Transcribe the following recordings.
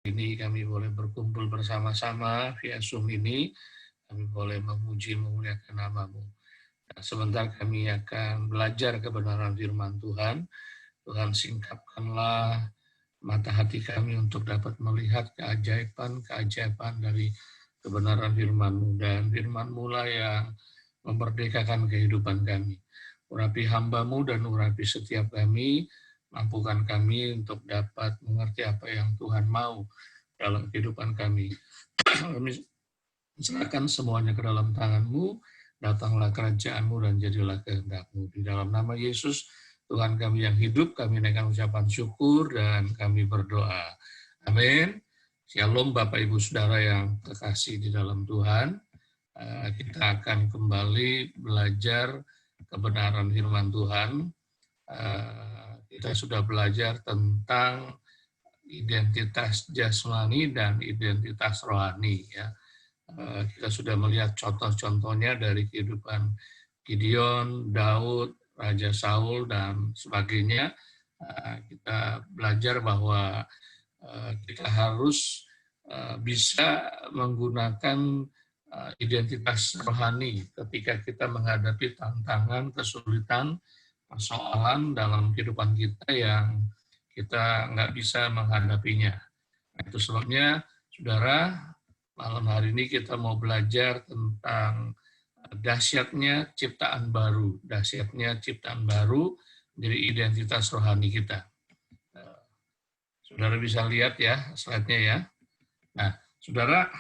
Ini kami boleh berkumpul bersama-sama via Zoom ini, kami boleh memuji memuliakan nama-Mu. Nah, sebentar kami akan belajar kebenaran firman Tuhan. Tuhan singkapkanlah mata hati kami untuk dapat melihat keajaiban-keajaiban dari kebenaran firman-Mu, dan firman-Mu lah yang memerdekakan kehidupan kami. Urapi hamba-Mu dan urapi setiap kami, mampukan kami untuk dapat mengerti apa yang Tuhan mau dalam kehidupan kami. Kami serahkan semuanya ke dalam tangan-Mu, datanglah kerajaan-Mu dan jadilah kehendak-Mu. Di dalam nama Yesus, Tuhan kami yang hidup, kami naikkan ucapan syukur dan kami berdoa. Amin. Shalom Bapak Ibu Saudara yang terkasih di dalam Tuhan. Kita akan kembali belajar kebenaran firman Tuhan. Kita sudah belajar tentang identitas jasmani dan identitas rohani. Ya. Kita sudah melihat contoh-contohnya dari kehidupan Gideon, Daud, Raja Saul, dan sebagainya. Kita belajar bahwa kita harus bisa menggunakan identitas rohani ketika kita menghadapi tantangan, kesulitan, persoalan dalam kehidupan kita yang kita nggak bisa menghadapinya. Nah, itu sebabnya, saudara, malam hari ini kita mau belajar tentang dahsyatnya ciptaan baru. Dahsyatnya ciptaan baru dari identitas rohani kita. Saudara bisa lihat ya slide-nya ya. Nah, saudara,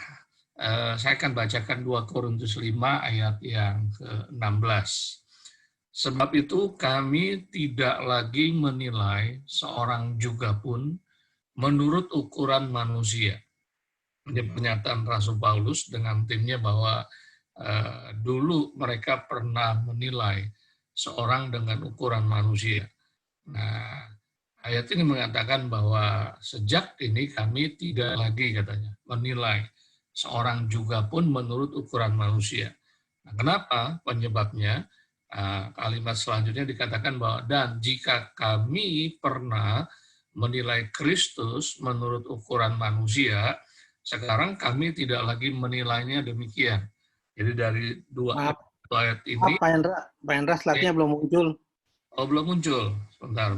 saya akan bacakan 2 Korintus 5 ayat yang ke-16. Sebab itu kami tidak lagi menilai seorang juga pun menurut ukuran manusia. Ini pernyataan Rasul Paulus dengan timnya bahwa dulu mereka pernah menilai seorang dengan ukuran manusia. Nah, ayat ini mengatakan bahwa sejak ini kami tidak lagi, katanya, menilai seorang juga pun menurut ukuran manusia. Nah, kenapa? Penyebabnya, kalimat selanjutnya dikatakan bahwa, dan jika kami pernah menilai Kristus menurut ukuran manusia, sekarang kami tidak lagi menilainya demikian. Jadi dari dua ayat ini, Pak Hendra, slide-nya belum muncul. Oh, belum muncul. Bentar.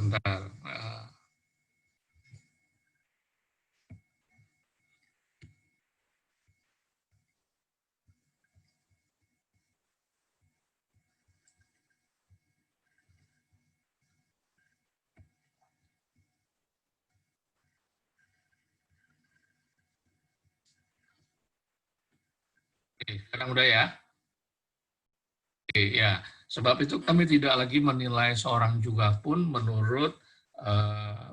Oke, sekarang udah ya? Oke, ya. Sebab itu kami tidak lagi menilai seorang juga pun menurut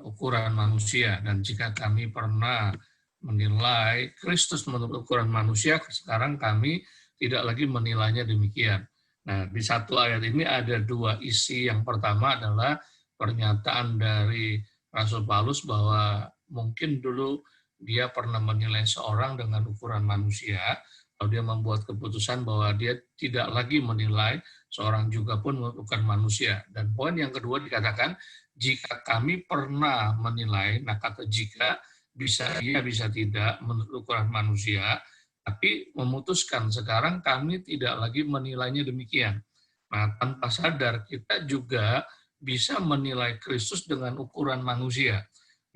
ukuran manusia. Dan jika kami pernah menilai Kristus menurut ukuran manusia, sekarang kami tidak lagi menilainya demikian. Nah, di satu ayat ini ada dua isi. Yang pertama adalah pernyataan dari Rasul Paulus bahwa mungkin dulu dia pernah menilai seorang dengan ukuran manusia, lalu dia membuat keputusan bahwa dia tidak lagi menilai seorang juga pun bukan manusia. Dan poin yang kedua dikatakan, jika kami pernah menilai, nah kata jika, bisa iya, bisa tidak, menurut ukuran manusia, tapi memutuskan sekarang kami tidak lagi menilainya demikian. Nah, tanpa sadar kita juga bisa menilai Kristus dengan ukuran manusia.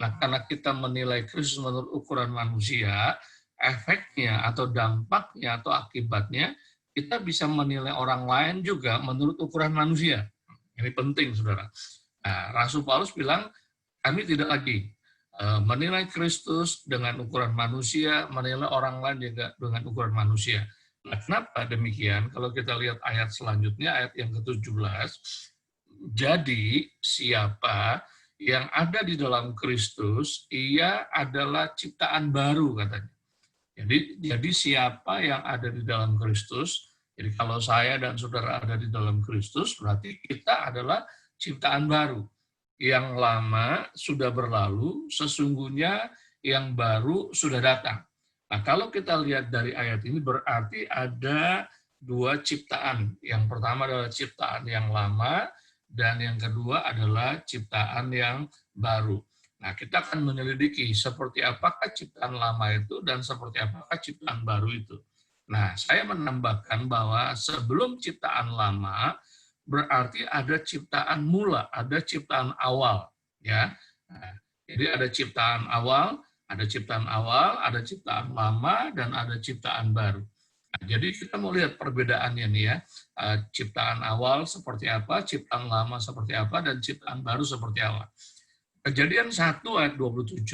Nah, karena kita menilai Kristus menurut ukuran manusia, efeknya atau dampaknya atau akibatnya, kita bisa menilai orang lain juga menurut ukuran manusia. Ini penting, saudara. Nah, Rasul Paulus bilang, kami tidak lagi menilai Kristus dengan ukuran manusia, menilai orang lain juga dengan ukuran manusia. Nah, kenapa demikian? Kalau kita lihat ayat selanjutnya, ayat yang ke-17, jadi siapa yang ada di dalam Kristus, ia adalah ciptaan baru, katanya. Jadi siapa yang ada di dalam Kristus, jadi kalau saya dan saudara ada di dalam Kristus, berarti kita adalah ciptaan baru. Yang lama sudah berlalu, sesungguhnya yang baru sudah datang. Nah, kalau kita lihat dari ayat ini, berarti ada dua ciptaan. Yang pertama adalah ciptaan yang lama, dan yang kedua adalah ciptaan yang baru. Nah, kita akan menyelidiki seperti apakah ciptaan lama itu dan seperti apakah ciptaan baru itu. Nah, saya menambahkan bahwa sebelum ciptaan lama berarti ada ciptaan mula, ada ciptaan awal, ya. Nah, jadi ada ciptaan awal, ada ciptaan lama, dan ada ciptaan baru. Nah, jadi kita mau lihat perbedaannya nih ya, ciptaan awal seperti apa, ciptaan lama seperti apa, dan ciptaan baru seperti apa. Kejadian 1 ayat 27,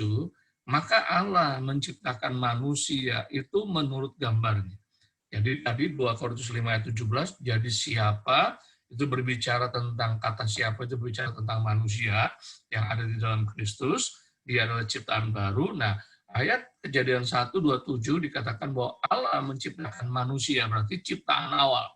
maka Allah menciptakan manusia itu menurut gambarnya. Jadi tadi 2 Korintus 5 ayat 17, jadi siapa, itu berbicara tentang kata siapa, itu berbicara tentang manusia yang ada di dalam Kristus, dia adalah ciptaan baru. Nah, ayat Kejadian 1:27 dikatakan bahwa Allah menciptakan manusia, berarti ciptaan awal.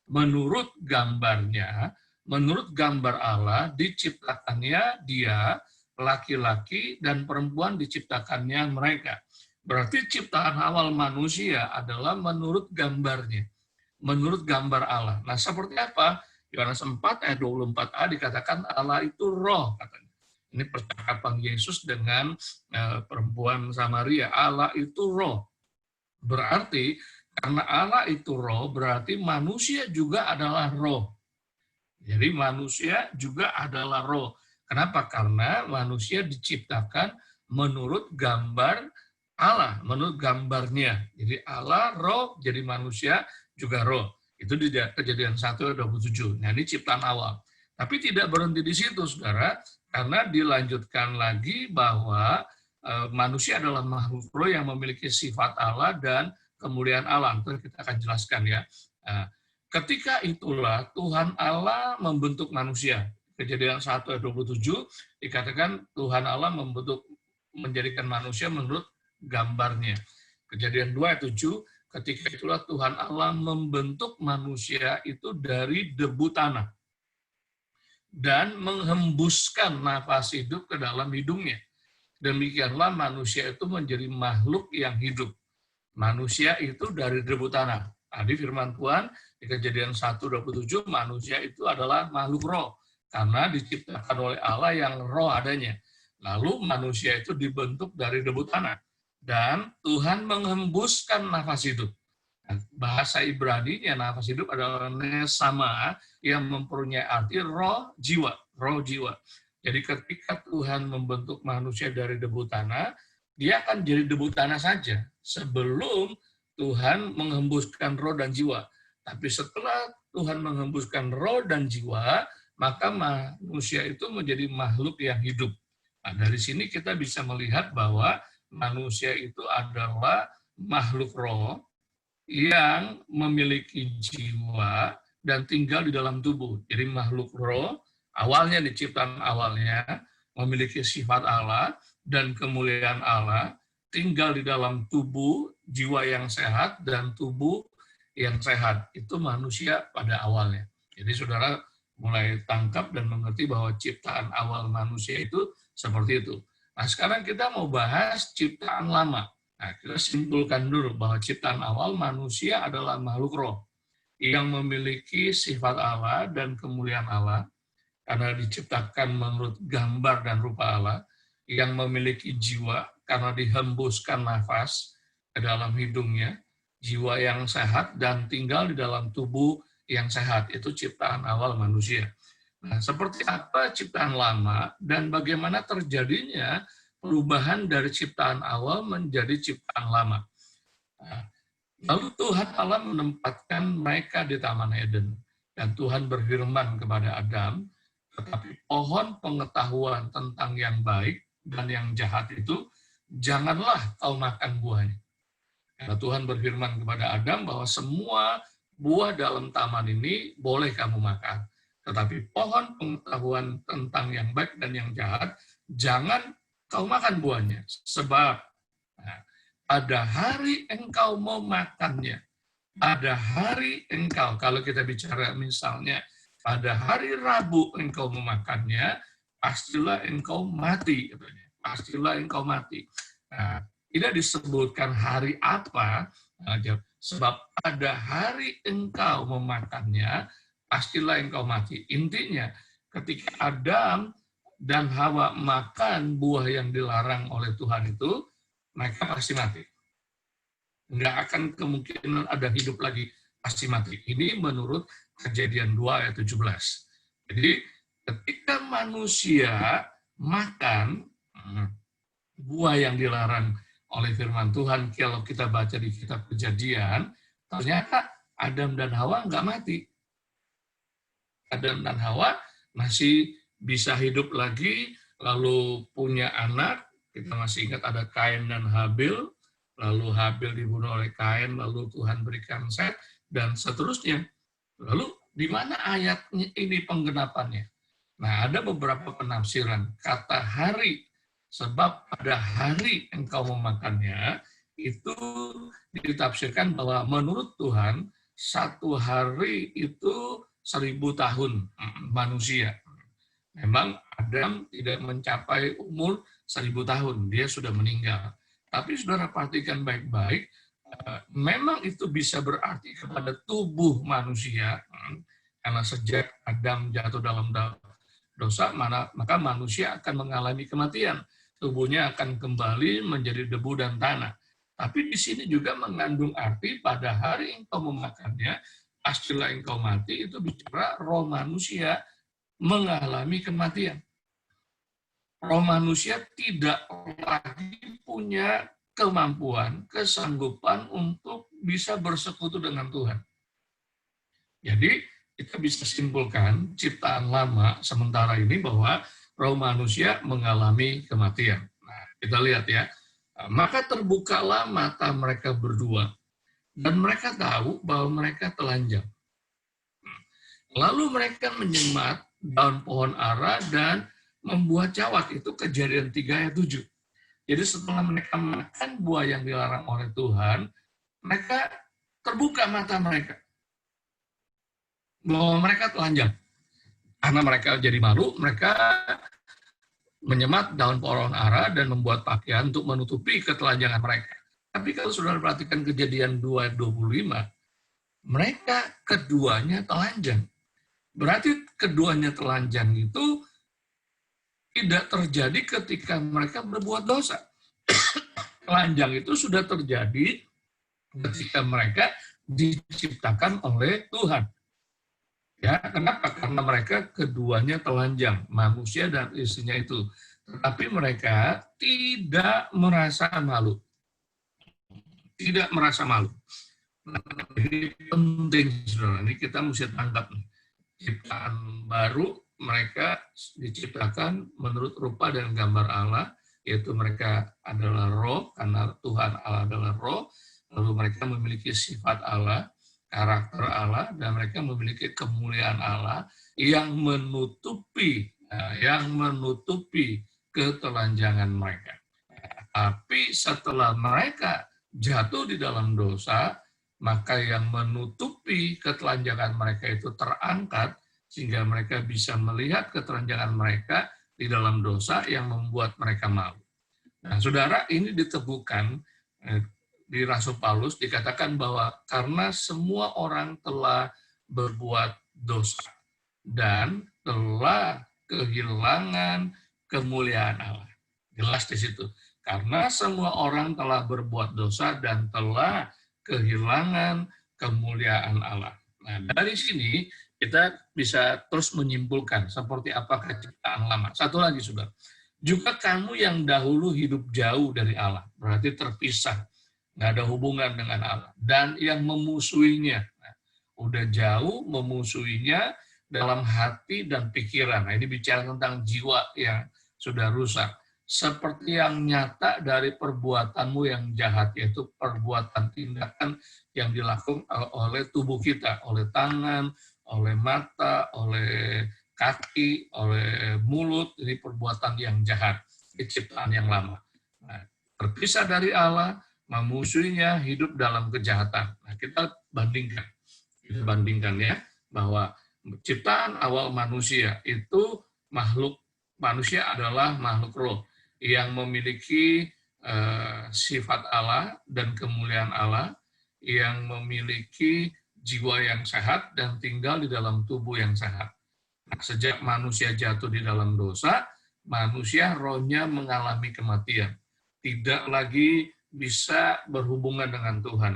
Menurut gambarnya, menurut gambar Allah, diciptakannya dia, laki-laki dan perempuan diciptakannya mereka. Berarti ciptaan awal manusia adalah menurut gambarnya, menurut gambar Allah. Nah, seperti apa? Yohanes 4 ayat 24a dikatakan Allah itu roh, katanya. Ini percakapan Yesus dengan perempuan Samaria. Allah itu roh. Berarti karena Allah itu roh, berarti manusia juga adalah roh. Jadi manusia juga adalah roh. Kenapa? Karena manusia diciptakan menurut gambar Allah, menurut gambarnya. Jadi Allah roh, jadi manusia juga roh. Itu di Kejadian 1:27. Nah, ini ciptaan awal. Tapi tidak berhenti di situ, saudara, karena dilanjutkan lagi bahwa manusia adalah makhluk roh yang memiliki sifat Allah dan kemuliaan Allah. Nanti kita akan jelaskan ya. Ketika itulah Tuhan Allah membentuk manusia. Kejadian 1 ayat 27 dikatakan Tuhan Allah menjadikan manusia menurut gambarnya. Kejadian 2 ayat 7, ketika itulah Tuhan Allah membentuk manusia itu dari debu tanah dan menghembuskan nafas hidup ke dalam hidungnya. Demikianlah manusia itu menjadi makhluk yang hidup. Manusia itu dari debu tanah. Tadi firman Tuhan di Kejadian 1:27, manusia itu adalah makhluk roh karena diciptakan oleh Allah yang roh adanya. Lalu manusia itu dibentuk dari debu tanah dan Tuhan menghembuskan nafas hidup. Bahasa Ibrani-nya nafas hidup adalah nesama yang mempunyai arti roh jiwa, roh jiwa. Jadi ketika Tuhan membentuk manusia dari debu tanah, dia akan jadi debu tanah saja sebelum Tuhan menghembuskan roh dan jiwa. Tapi setelah Tuhan menghembuskan roh dan jiwa, maka manusia itu menjadi makhluk yang hidup. Nah, dari sini kita bisa melihat bahwa manusia itu adalah makhluk roh yang memiliki jiwa dan tinggal di dalam tubuh. Jadi makhluk roh, awalnya di ciptaan awalnya, memiliki sifat Allah dan kemuliaan Allah, tinggal di dalam tubuh, jiwa yang sehat, dan tubuh yang sehat. Itu manusia pada awalnya. Jadi saudara mulai tangkap dan mengerti bahwa ciptaan awal manusia itu seperti itu. Nah, sekarang kita mau bahas ciptaan lama. Nah, kita simpulkan dulu bahwa ciptaan awal manusia adalah makhluk roh yang memiliki sifat Allah dan kemuliaan Allah karena diciptakan menurut gambar dan rupa Allah, yang memiliki jiwa karena dihembuskan nafas ke dalam hidungnya, jiwa yang sehat dan tinggal di dalam tubuh yang sehat. Itu ciptaan awal manusia. Nah, seperti apa ciptaan lama dan bagaimana terjadinya perubahan dari ciptaan awal menjadi ciptaan lama. Nah, lalu Tuhan Allah menempatkan mereka di Taman Eden. Dan Tuhan berfirman kepada Adam, tetapi pohon pengetahuan tentang yang baik dan yang jahat itu, janganlah kau makan buahnya. Karena Tuhan berfirman kepada Adam bahwa semua buah dalam taman ini boleh kamu makan. Tetapi pohon pengetahuan tentang yang baik dan yang jahat, jangan kau makan buahnya, sebab pada hari engkau mau makannya, pada hari engkau, kalau kita bicara misalnya, pada hari Rabu engkau memakannya, pastilah engkau mati. Pastilah engkau mati. Nah, tidak disebutkan hari apa, sebab pada hari engkau memakannya, pastilah engkau mati. Intinya, ketika Adam dan Hawa makan buah yang dilarang oleh Tuhan itu, mereka pasti mati. Nggak akan kemungkinan ada hidup lagi, pasti mati. Ini menurut Kejadian 2 ayat 17. Jadi ketika manusia makan buah yang dilarang oleh firman Tuhan, kalau kita baca di kitab Kejadian, ternyata Adam dan Hawa nggak mati. Adam dan Hawa masih bisa hidup lagi, lalu punya anak. Kita masih ingat ada Kain dan Habil, lalu Habil dibunuh oleh Kain, lalu Tuhan berikan Set, dan seterusnya. Lalu di mana ayat ini penggenapannya? Nah, ada beberapa penafsiran. Kata hari, sebab pada hari engkau memakannya, itu ditafsirkan bahwa menurut Tuhan, satu hari itu 1000 tahun manusia. Memang Adam tidak mencapai umur 1000 tahun, dia sudah meninggal. Tapi saudara perhatikan baik-baik, memang itu bisa berarti kepada tubuh manusia, karena sejak Adam jatuh dalam dosa, maka manusia akan mengalami kematian. Tubuhnya akan kembali menjadi debu dan tanah. Tapi di sini juga mengandung arti pada hari engkau memakannya, pastilah engkau mati, itu bicara roh manusia mengalami kematian. Roh manusia tidak lagi punya kemampuan, kesanggupan untuk bisa bersekutu dengan Tuhan. Jadi, kita bisa simpulkan ciptaan lama sementara ini bahwa roh manusia mengalami kematian. Nah, kita lihat ya. Maka terbukalah mata mereka berdua, dan mereka tahu bahwa mereka telanjang. Lalu mereka menyemat daun pohon ara dan membuat cawat. Itu Kejadian 3 ayat 7. Jadi setelah mereka makan buah yang dilarang oleh Tuhan, mereka terbuka mata mereka bahwa mereka telanjang. Karena mereka jadi malu, mereka menyemat daun pohon ara dan membuat pakaian untuk menutupi ketelanjangan mereka. Tapi kalau saudara perhatikan Kejadian 2:25, mereka keduanya telanjang. Berarti keduanya telanjang itu tidak terjadi ketika mereka berbuat dosa. Telanjang itu sudah terjadi ketika mereka diciptakan oleh Tuhan. Ya, kenapa? Karena mereka keduanya telanjang, manusia dan istrinya itu. Tetapi mereka tidak merasa malu. Tidak merasa malu. Nah, ini penting, saudara. Ini kita mesti tangkap nih. Ciptaan baru, mereka diciptakan menurut rupa dan gambar Allah, yaitu mereka adalah roh, karena Tuhan Allah adalah roh, lalu mereka memiliki sifat Allah, karakter Allah, dan mereka memiliki kemuliaan Allah yang menutupi ketelanjangan mereka. Tapi setelah mereka jatuh di dalam dosa, maka yang menutupi ketelanjangan mereka itu terangkat, sehingga mereka bisa melihat ketelanjangan mereka di dalam dosa yang membuat mereka malu. Nah, saudara, ini diteguhkan di Rasul Paulus, dikatakan bahwa karena semua orang telah berbuat dosa dan telah kehilangan kemuliaan Allah. Jelas di situ. Karena semua orang telah berbuat dosa dan telah kehilangan kemuliaan Allah. Nah, dari sini kita bisa terus menyimpulkan seperti apakah ciptaan lama. Satu lagi, saudara. Juga kamu yang dahulu hidup jauh dari Allah, berarti terpisah, nggak ada hubungan dengan Allah. Dan yang memusuhinya, udah jauh memusuhinya dalam hati dan pikiran. Nah, ini bicara tentang jiwa yang sudah rusak. Seperti yang nyata dari perbuatanmu yang jahat, yaitu perbuatan tindakan yang dilakukan oleh tubuh kita, oleh tangan, oleh mata, oleh kaki, oleh mulut. Ini perbuatan yang jahat, ciptaan yang lama. Nah, terpisah dari Allah, memusuhinya, hidup dalam kejahatan. Nah, kita bandingkan ya, bahwa ciptaan awal manusia itu manusia adalah makhluk roh yang memiliki sifat Allah dan kemuliaan Allah, yang memiliki jiwa yang sehat dan tinggal di dalam tubuh yang sehat. Nah, sejak manusia jatuh di dalam dosa, manusia rohnya mengalami kematian. Tidak lagi bisa berhubungan dengan Tuhan.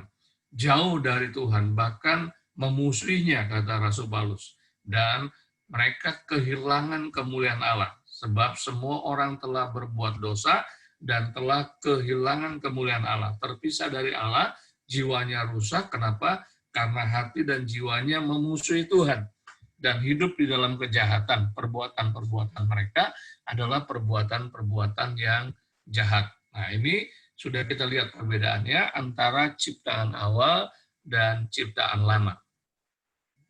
Jauh dari Tuhan, bahkan memusuhinya, kata Rasul Paulus. Dan mereka kehilangan kemuliaan Allah. Sebab semua orang telah berbuat dosa dan telah kehilangan kemuliaan Allah. Terpisah dari Allah, jiwanya rusak. Kenapa? Karena hati dan jiwanya memusuhi Tuhan. Dan hidup di dalam kejahatan. Perbuatan-perbuatan mereka adalah perbuatan-perbuatan yang jahat. Nah, ini sudah kita lihat perbedaannya antara ciptaan awal dan ciptaan lama.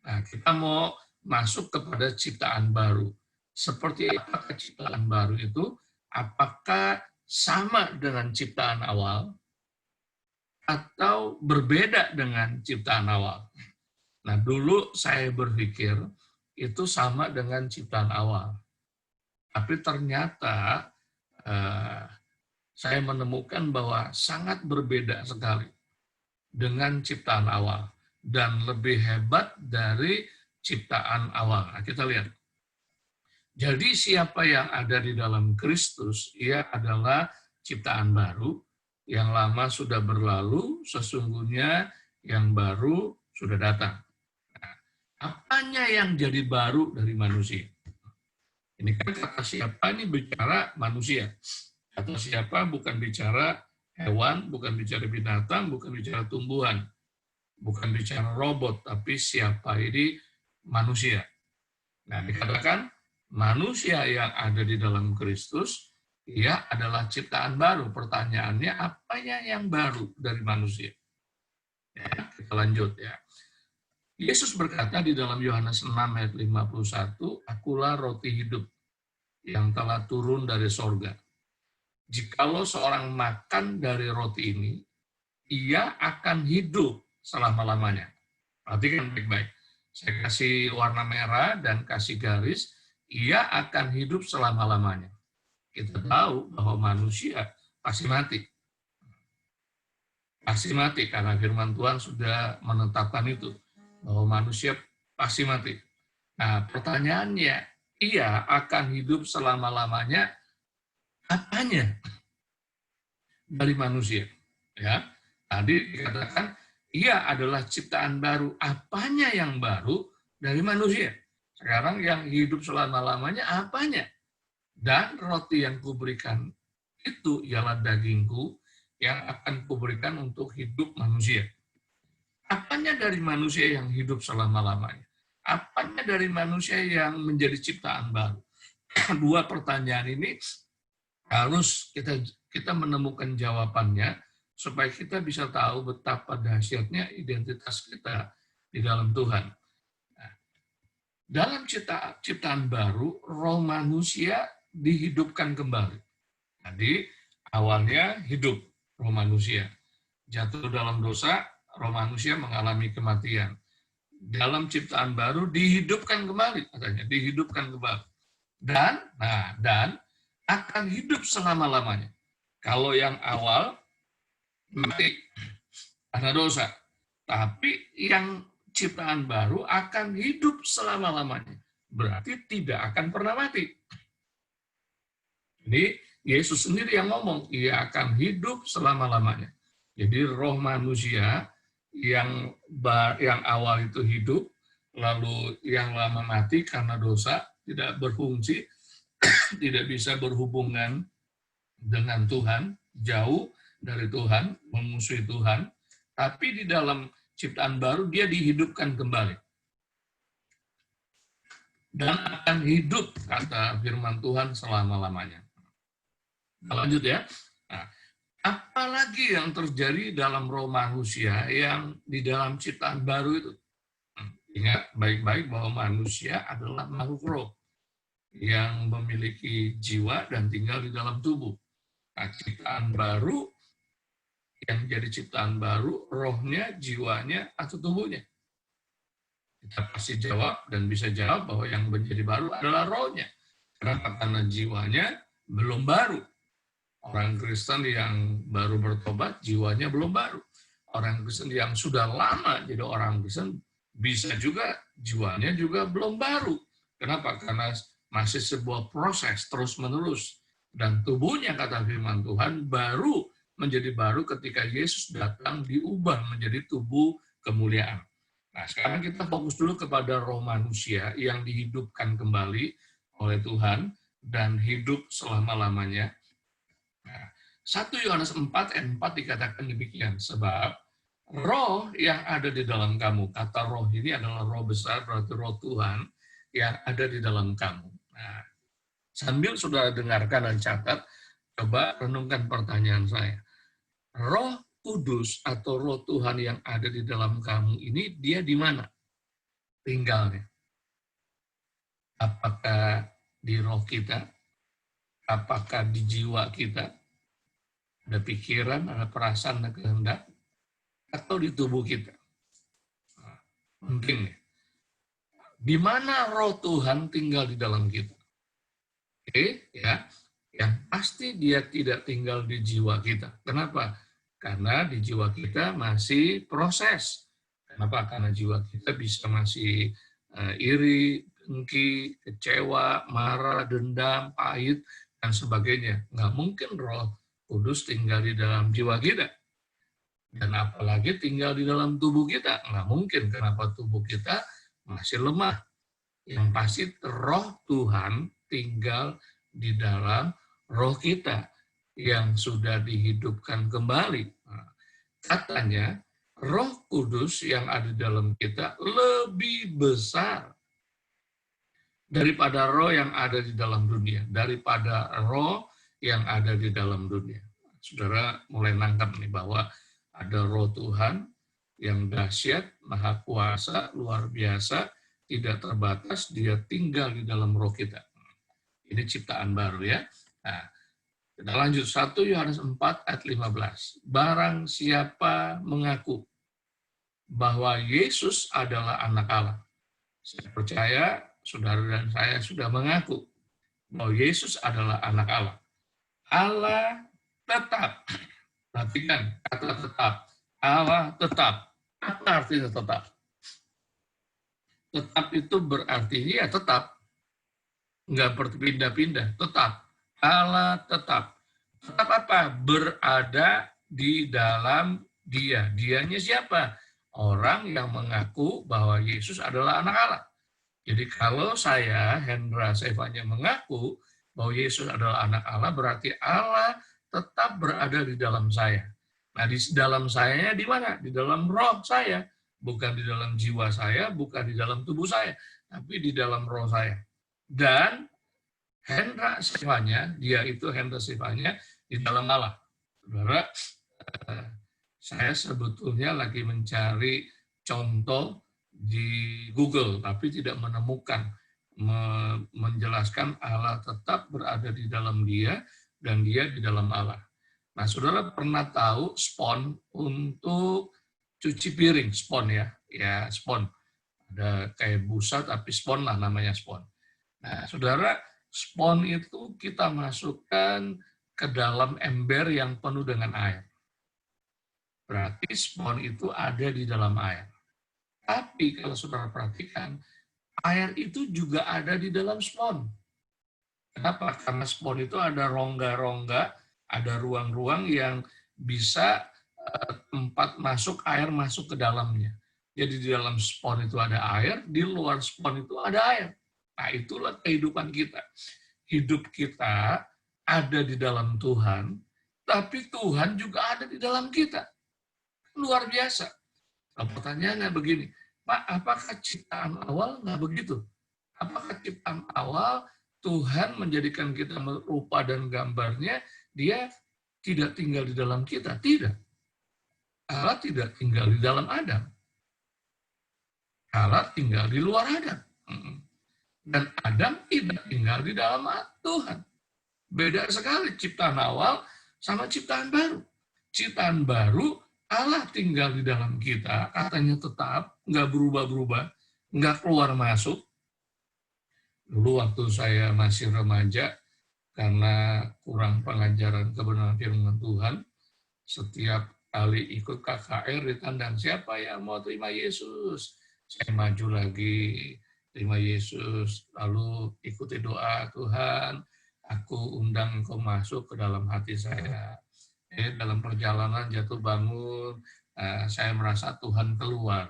Nah, kita mau masuk kepada ciptaan baru. Seperti apakah ciptaan baru itu? Apakah sama dengan ciptaan awal atau berbeda dengan ciptaan awal? Nah, dulu saya berpikir itu sama dengan ciptaan awal. Tapi ternyata saya menemukan bahwa sangat berbeda sekali dengan ciptaan awal dan lebih hebat dari ciptaan awal. Nah, kita lihat. Jadi siapa yang ada di dalam Kristus, ia adalah ciptaan baru, yang lama sudah berlalu, sesungguhnya yang baru sudah datang. Nah, apanya yang jadi baru dari manusia? Ini kan kata siapa ini bicara manusia. Kata siapa bukan bicara hewan, bukan bicara binatang, bukan bicara tumbuhan, bukan bicara robot, tapi siapa ini manusia. Nah, dikatakan manusia yang ada di dalam Kristus, ia adalah ciptaan baru. Pertanyaannya, apanya yang baru dari manusia? Ya, kita lanjut ya. Yesus berkata di dalam Yohanes 6 ayat 51, "Akulah roti hidup yang telah turun dari sorga. Jikalau seorang makan dari roti ini, ia akan hidup selama-lamanya." Perhatikan baik-baik. Saya kasih warna merah dan kasih garis, ia akan hidup selama-lamanya. Kita tahu bahwa manusia pasti mati. Pasti mati, karena firman Tuhan sudah menetapkan itu, bahwa manusia pasti mati. Nah, pertanyaannya, ia akan hidup selama-lamanya, apanya dari manusia? Ya, tadi dikatakan, ia adalah ciptaan baru. Apanya yang baru dari manusia? Sekarang yang hidup selama-lamanya apanya? Dan roti yang kuberikan itu ialah dagingku yang akan kuberikan untuk hidup manusia. Apanya dari manusia yang hidup selama-lamanya? Apanya dari manusia yang menjadi ciptaan baru? Dua pertanyaan ini harus kita menemukan jawabannya supaya kita bisa tahu betapa dahsyatnya identitas kita di dalam Tuhan. Dalam ciptaan baru, roh manusia dihidupkan kembali. Jadi, awalnya hidup roh manusia. Jatuh dalam dosa, roh manusia mengalami kematian. Dalam ciptaan baru, dihidupkan kembali, katanya. Dihidupkan kembali. Dan akan hidup selama-lamanya. Kalau yang awal, mati karena dosa. Tapi yang ciptaan baru akan hidup selama-lamanya. Berarti tidak akan pernah mati. Ini Yesus sendiri yang ngomong, ia akan hidup selama-lamanya. Jadi roh manusia yang awal itu hidup, lalu yang lama mati karena dosa, tidak berfungsi, tidak bisa berhubungan dengan Tuhan, jauh dari Tuhan, memusuhi Tuhan, tapi di dalam ciptaan baru, dia dihidupkan kembali. Dan akan hidup, kata firman Tuhan, selama-lamanya. Lanjut ya. Nah, apalagi yang terjadi dalam roh manusia yang di dalam ciptaan baru itu? Ingat baik-baik bahwa manusia adalah makhluk roh yang memiliki jiwa dan tinggal di dalam tubuh. Nah, ciptaan baru, yang jadi ciptaan baru, rohnya, jiwanya, atau tubuhnya? Kita pasti jawab dan bisa jawab bahwa yang menjadi baru adalah rohnya. Kenapa? Karena jiwanya belum baru. Orang Kristen yang baru bertobat, jiwanya belum baru. Orang Kristen yang sudah lama jadi orang Kristen, bisa juga jiwanya juga belum baru. Kenapa? Karena masih sebuah proses terus-menerus. Dan tubuhnya, kata firman Tuhan, baru menjadi baru ketika Yesus datang diubah menjadi tubuh kemuliaan. Nah, sekarang kita fokus dulu kepada roh manusia yang dihidupkan kembali oleh Tuhan dan hidup selama-lamanya. Nah, 1 Yohanes 4 ayat 4 dikatakan demikian, sebab roh yang ada di dalam kamu, kata roh ini adalah roh besar, berarti roh Tuhan yang ada di dalam kamu. Nah, sambil saudara dengarkan dan catat, coba renungkan pertanyaan saya. Roh Kudus atau roh Tuhan yang ada di dalam kamu ini, dia di mana tinggalnya? Apakah di roh kita? Apakah di jiwa kita? Ada pikiran, ada perasaan, ada kehendak? Atau di tubuh kita? Nah, mungkin ya. Di mana roh Tuhan tinggal di dalam kita? Oke, ya. Yang pasti dia tidak tinggal di jiwa kita. Kenapa? Karena di jiwa kita masih proses. Kenapa? Karena jiwa kita bisa masih iri, dengki, kecewa, marah, dendam, pahit, dan sebagainya. Nggak mungkin roh kudus tinggal di dalam jiwa kita. Dan apalagi tinggal di dalam tubuh kita. Nggak mungkin. Kenapa tubuh kita masih lemah? Yang pasti roh Tuhan tinggal di dalam roh kita yang sudah dihidupkan kembali. Nah, katanya roh kudus yang ada di dalam kita lebih besar daripada roh yang ada di dalam dunia, daripada roh yang ada di dalam dunia. Saudara mulai nangkap nih bahwa ada roh Tuhan yang dahsyat, maha kuasa, luar biasa, tidak terbatas, dia tinggal di dalam roh kita. Ini ciptaan baru ya. Nah, kita lanjut 1 Yohanes 4 ayat 15. Barang siapa mengaku bahwa Yesus adalah anak Allah. Saya percaya saudara dan saya sudah mengaku bahwa Yesus adalah anak Allah. Allah tetap. Perhatikan kata tetap. Allah tetap. Apa artinya tetap? Tetap itu berarti ya tetap. Enggak berpindah-pindah. Tetap. Allah tetap. Tetap apa? Berada di dalam dia. Dianya siapa? Orang yang mengaku bahwa Yesus adalah anak Allah. Jadi kalau saya, Hendra Sevanya, mengaku bahwa Yesus adalah anak Allah, berarti Allah tetap berada di dalam saya. Nah, di dalam saya di mana? Di dalam roh saya. Bukan di dalam jiwa saya, bukan di dalam tubuh saya, tapi di dalam roh saya. Dan Hendra Sevanya, dia itu Hendra Sevanya di dalam Allah. Saudara, saya sebetulnya lagi mencari contoh di Google, tapi tidak menemukan menjelaskan Allah tetap berada di dalam dia dan dia di dalam Allah. Nah, saudara pernah tahu spon untuk cuci piring, spon ya, spon. Ada kayak busa tapi spon lah namanya spon. Nah, saudara, spon itu kita masukkan ke dalam ember yang penuh dengan air. Berarti spon itu ada di dalam air. Tapi kalau saudara perhatikan, air itu juga ada di dalam spon. Kenapa? Karena spon itu ada rongga-rongga, ada ruang-ruang yang bisa tempat masuk air masuk ke dalamnya. Jadi di dalam spon itu ada air, di luar spon itu ada air. Nah, itulah kehidupan kita. Hidup kita ada di dalam Tuhan, tapi Tuhan juga ada di dalam kita. Luar biasa. Nah, pertanyaannya begini, Pak, apakah ciptaan awal nggak begitu? Apakah ciptaan awal Tuhan menjadikan kita rupa dan gambarnya, dia tidak tinggal di dalam kita? Tidak. Allah tidak tinggal di dalam Adam. Allah tinggal di luar Adam. Dan Adam tidak tinggal di dalam Tuhan. Beda sekali ciptaan awal sama ciptaan baru. Ciptaan baru, Allah tinggal di dalam kita, katanya tetap, nggak berubah-berubah, nggak keluar masuk. Dulu waktu saya masih remaja, karena kurang pengajaran kebenaran firman Tuhan, setiap kali ikut KKR ditandang, siapa yang mau terima Yesus? Saya maju lagi. terima Yesus, lalu ikuti doa, Tuhan, aku undang Engkau masuk ke dalam hati saya. Dalam perjalanan jatuh bangun, saya merasa Tuhan keluar.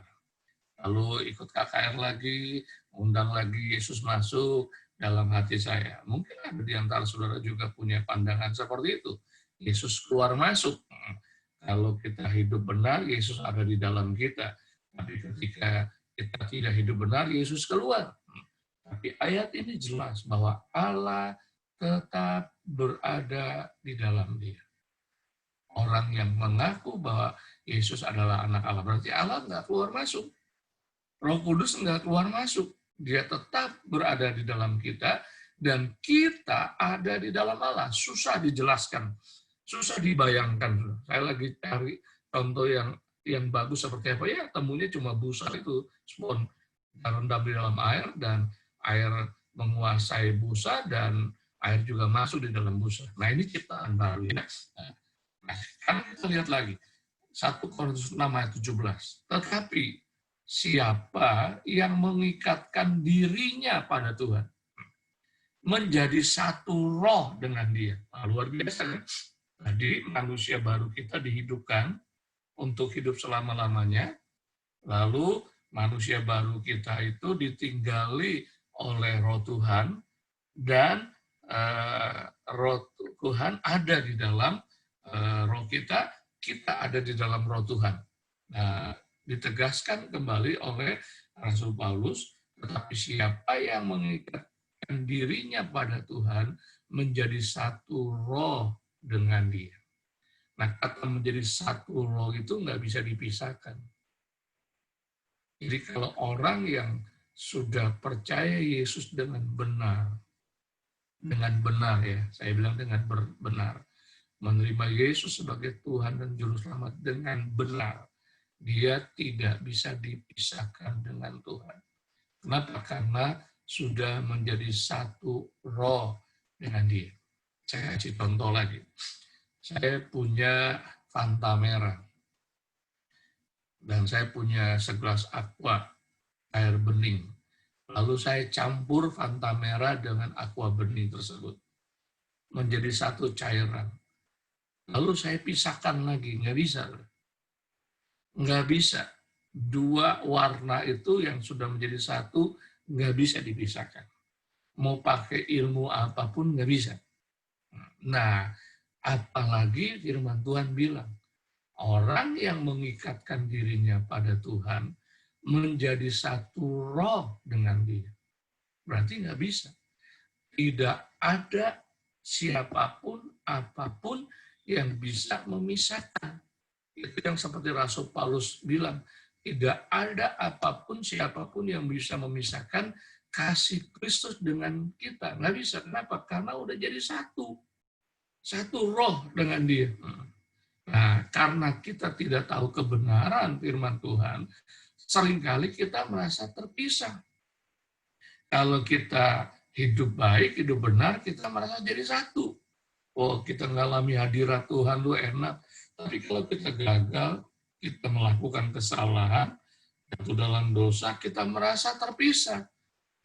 Lalu ikut KKR lagi, undang lagi Yesus masuk dalam hati saya. Mungkin ada di antara saudara juga punya pandangan seperti itu. Yesus keluar masuk. Kalau kita hidup benar, Yesus ada di dalam kita. Tapi ketika kita tidak hidup benar, Yesus keluar. Tapi ayat ini jelas bahwa Allah tetap berada di dalam dia. Orang yang mengaku bahwa Yesus adalah anak Allah, berarti Allah nggak keluar masuk. Roh Kudus nggak keluar masuk. Dia tetap berada di dalam kita, dan kita ada di dalam Allah. Susah dijelaskan, susah dibayangkan. Saya lagi cari contoh yang bagus seperti apa. Ya, temunya cuma busa itu, spon rendam di dalam air, dan air menguasai busa, dan air juga masuk di dalam busa. Nah, ini ciptaan baru ya. Nah, kita lihat lagi. 1 Korintus 6 ayat 17. Tetapi siapa yang mengikatkan dirinya pada Tuhan, menjadi satu roh dengan dia. Nah, luar biasa kan? Jadi manusia baru kita dihidupkan untuk hidup selama-lamanya, lalu manusia baru kita itu ditinggali oleh roh Tuhan, dan roh Tuhan ada di dalam roh kita, kita ada di dalam roh Tuhan. Nah, ditegaskan kembali oleh Rasul Paulus, tetapi siapa yang mengikatkan dirinya pada Tuhan menjadi satu roh dengan dia. Nah, kata menjadi satu roh itu nggak bisa dipisahkan. Jadi kalau orang yang sudah percaya Yesus dengan benar ya, saya bilang dengan benar, menerima Yesus sebagai Tuhan dan Juru Selamat dengan benar, dia tidak bisa dipisahkan dengan Tuhan. Kenapa? Karena sudah menjadi satu roh dengan dia. Saya kasih contoh lagi. Saya punya Fanta merah. Dan saya punya segelas aqua, air bening. Lalu saya campur Fanta merah dengan aqua bening tersebut. Menjadi satu cairan. Lalu saya pisahkan lagi, nggak bisa. Nggak bisa. Dua warna itu yang sudah menjadi satu, nggak bisa dipisahkan. Mau pakai ilmu apapun, nggak bisa. Nah, apalagi firman Tuhan bilang, orang yang mengikatkan dirinya pada Tuhan menjadi satu roh dengan dia. Berarti nggak bisa. Tidak ada siapapun, apapun yang bisa memisahkan. Itu yang seperti Rasul Paulus bilang, tidak ada apapun, siapapun yang bisa memisahkan kasih Kristus dengan kita. Nggak bisa. Kenapa? Karena udah jadi satu. Satu roh dengan dia. Nah, karena kita tidak tahu kebenaran firman Tuhan, seringkali kita merasa terpisah. Kalau kita hidup baik, hidup benar, kita merasa jadi satu. Oh, kita ngalami hadirat Tuhan, lu enak. Tapi kalau kita gagal, kita melakukan kesalahan, jatuh dalam dosa, kita merasa terpisah.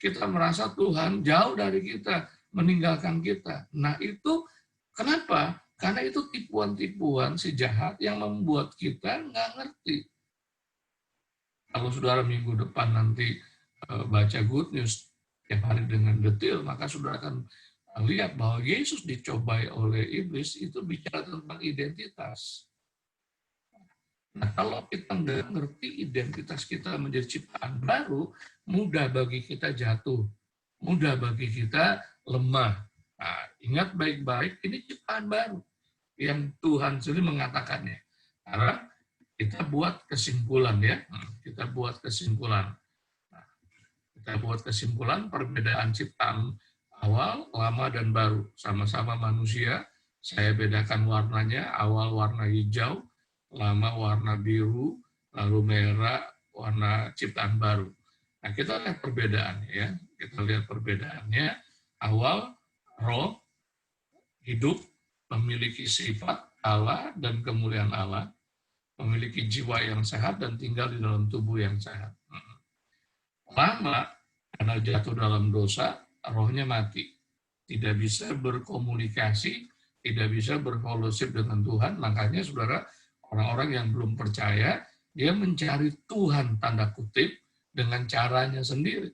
Kita merasa Tuhan jauh dari kita, meninggalkan kita. Nah itu kenapa? Karena itu tipuan-tipuan si jahat yang membuat kita nggak ngerti. Kalau saudara minggu depan nanti baca Good News tiap hari dengan detail, maka saudara akan lihat bahwa Yesus dicobai oleh iblis itu bicara tentang identitas. Nah, kalau kita nggak ngerti identitas kita menjadi ciptaan baru, mudah bagi kita jatuh, mudah bagi kita lemah. Nah, ingat baik-baik, ini ciptaan baru yang Tuhan sendiri mengatakannya. Karena kita buat kesimpulan ya, kita buat kesimpulan. Nah, kita buat kesimpulan perbedaan ciptaan awal, lama, dan baru. Sama-sama manusia, saya bedakan warnanya, awal warna hijau, lama warna biru, lalu merah, warna ciptaan baru. Nah, kita lihat perbedaannya ya. Kita lihat perbedaannya. Awal, roh, hidup, memiliki sifat Allah dan kemuliaan Allah, memiliki jiwa yang sehat dan tinggal di dalam tubuh yang sehat. Lama, Karena jatuh dalam dosa, rohnya mati. Tidak bisa berkomunikasi, tidak bisa berfellowship dengan Tuhan. Makanya saudara, orang-orang yang belum percaya, dia mencari Tuhan tanda kutip dengan caranya sendiri.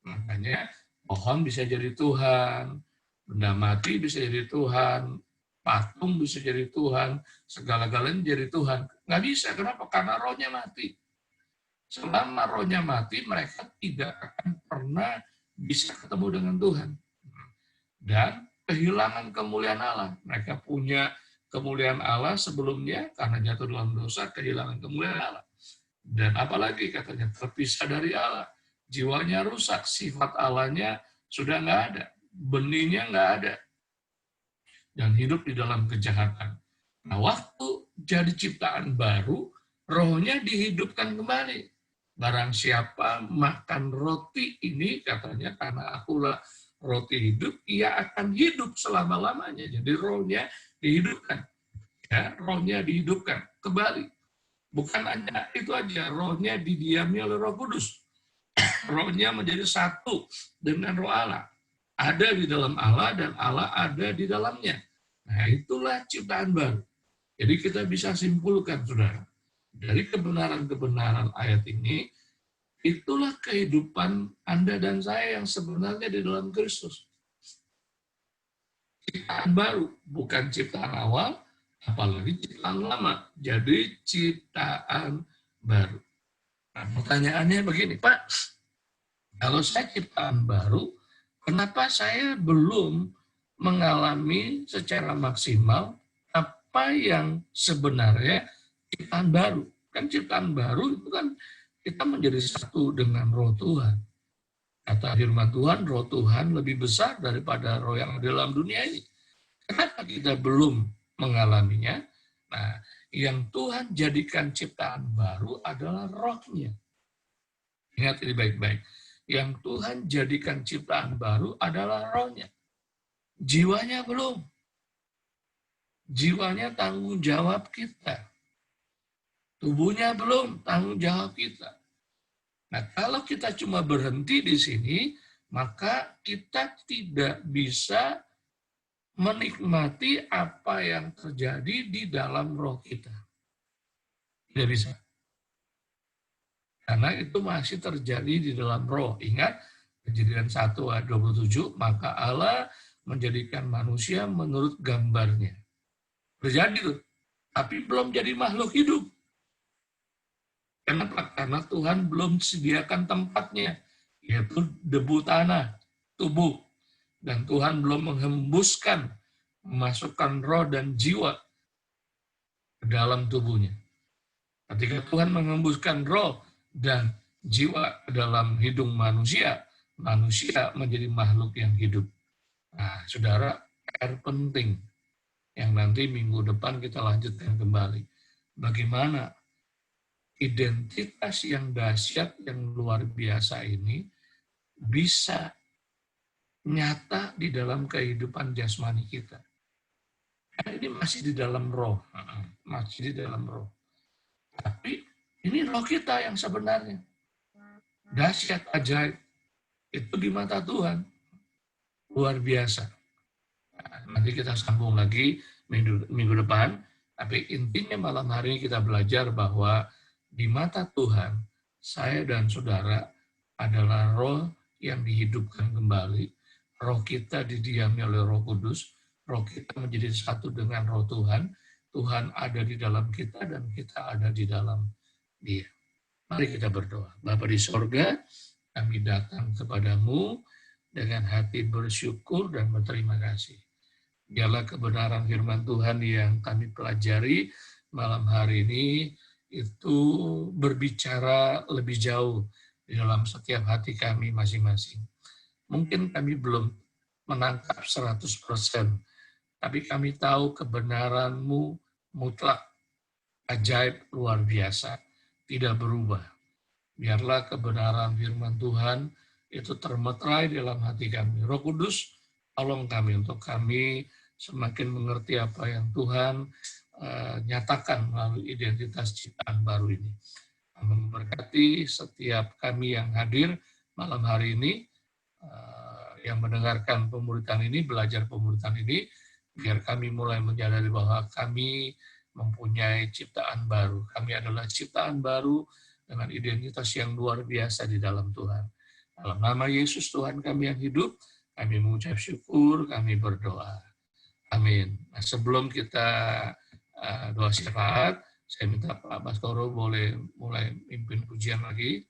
Makanya pohon bisa jadi Tuhan, benda mati bisa jadi Tuhan, patung bisa jadi Tuhan, segala-galanya jadi Tuhan. Nggak bisa, kenapa? Karena rohnya mati. Selama rohnya mati, mereka tidak akan pernah bisa ketemu dengan Tuhan. Dan kehilangan kemuliaan Allah. Mereka punya kemuliaan Allah sebelumnya, karena jatuh dalam dosa, kehilangan kemuliaan Allah. Dan apalagi katanya, terpisah dari Allah. Jiwanya rusak, sifat Allahnya sudah nggak ada. Benihnya nggak ada. Dan hidup di dalam kejahatan. Nah, waktu jadi ciptaan baru, rohnya dihidupkan kembali. Barang siapa makan roti ini, katanya, karena akulah roti hidup, ia akan hidup selama-lamanya. Jadi rohnya dihidupkan. Ya, rohnya dihidupkan kembali. Bukan hanya itu aja, rohnya didiami oleh Roh Kudus. Rohnya menjadi satu dengan roh Allah. Ada di dalam Allah dan Allah ada di dalamnya. Nah, itulah ciptaan baru. Jadi kita bisa simpulkan, saudara, dari kebenaran-kebenaran ayat ini, itulah kehidupan Anda dan saya yang sebenarnya di dalam Kristus. Ciptaan baru, bukan ciptaan awal, apalagi ciptaan lama. Jadi ciptaan baru. Nah, pertanyaannya begini, Pak, kalau saya ciptaan baru, kenapa saya belum mengalami secara maksimal apa yang sebenarnya ciptaan baru? Kan ciptaan baru itu kan kita menjadi satu dengan roh Tuhan. Kata firman Tuhan, roh Tuhan lebih besar daripada roh yang ada dalam dunia ini. Kenapa kita belum mengalaminya? Nah, yang Tuhan jadikan ciptaan baru adalah rohnya. Ingat ini baik-baik. Yang Tuhan jadikan ciptaan baru adalah rohnya. Jiwanya belum. Jiwanya tanggung jawab kita. Tubuhnya belum, tanggung jawab kita. Nah, kalau kita cuma berhenti di sini, maka kita tidak bisa menikmati apa yang terjadi di dalam roh kita. Tidak bisa. Karena itu masih terjadi di dalam roh. Ingat, Kejadian 1 ayat 27, maka Allah menjadikan manusia menurut gambarnya. Terjadi tuh, tapi belum jadi makhluk hidup. Kenapa? Karena Tuhan belum sediakan tempatnya, yaitu debu tanah, tubuh. Dan Tuhan belum menghembuskan, memasukkan roh dan jiwa ke dalam tubuhnya. Ketika Tuhan menghembuskan roh dan jiwa ke dalam hidung manusia, manusia menjadi makhluk yang hidup. Nah, saudara, PR penting yang nanti minggu depan kita lanjutkan kembali. Bagaimana identitas yang dahsyat, yang luar biasa ini bisa nyata di dalam kehidupan jasmani kita. Karena ini masih di dalam roh, masih di dalam roh. Tapi ini roh kita yang sebenarnya dahsyat, ajaib. Itu di mata Tuhan luar biasa. Nah, nanti kita sambung lagi minggu depan. Tapi intinya malam hari ini kita belajar bahwa di mata Tuhan, saya dan saudara adalah roh yang dihidupkan kembali. Roh kita didiami oleh Roh Kudus. Roh kita menjadi satu dengan roh Tuhan. Tuhan ada di dalam kita dan kita ada di dalam Dia. Mari kita berdoa. Bapa di sorga, kami datang kepadamu dengan hati bersyukur dan berterima kasih. Biarlah kebenaran firman Tuhan yang kami pelajari malam hari ini itu berbicara lebih jauh di dalam setiap hati kami masing-masing. Mungkin kami belum menangkap 100%, tapi kami tahu kebenaran-Mu mutlak, ajaib, luar biasa, tidak berubah. Biarlah kebenaran firman Tuhan itu termeterai dalam hati kami. Roh Kudus, tolong kami untuk kami semakin mengerti apa yang Tuhan nyatakan melalui identitas ciptaan baru ini. Memberkati setiap kami yang hadir malam hari ini, yang mendengarkan pemuritan ini, belajar pemuritan ini, biar kami mulai menyadari bahwa kami mempunyai ciptaan baru. Kami adalah ciptaan baru dengan identitas yang luar biasa di dalam Tuhan. Dalam nama Yesus Tuhan kami yang hidup, kami mengucap syukur, kami berdoa. Amin. Nah, sebelum kita doa syafaat, saya minta Pak Baskoro boleh mulai mimpin pujian lagi.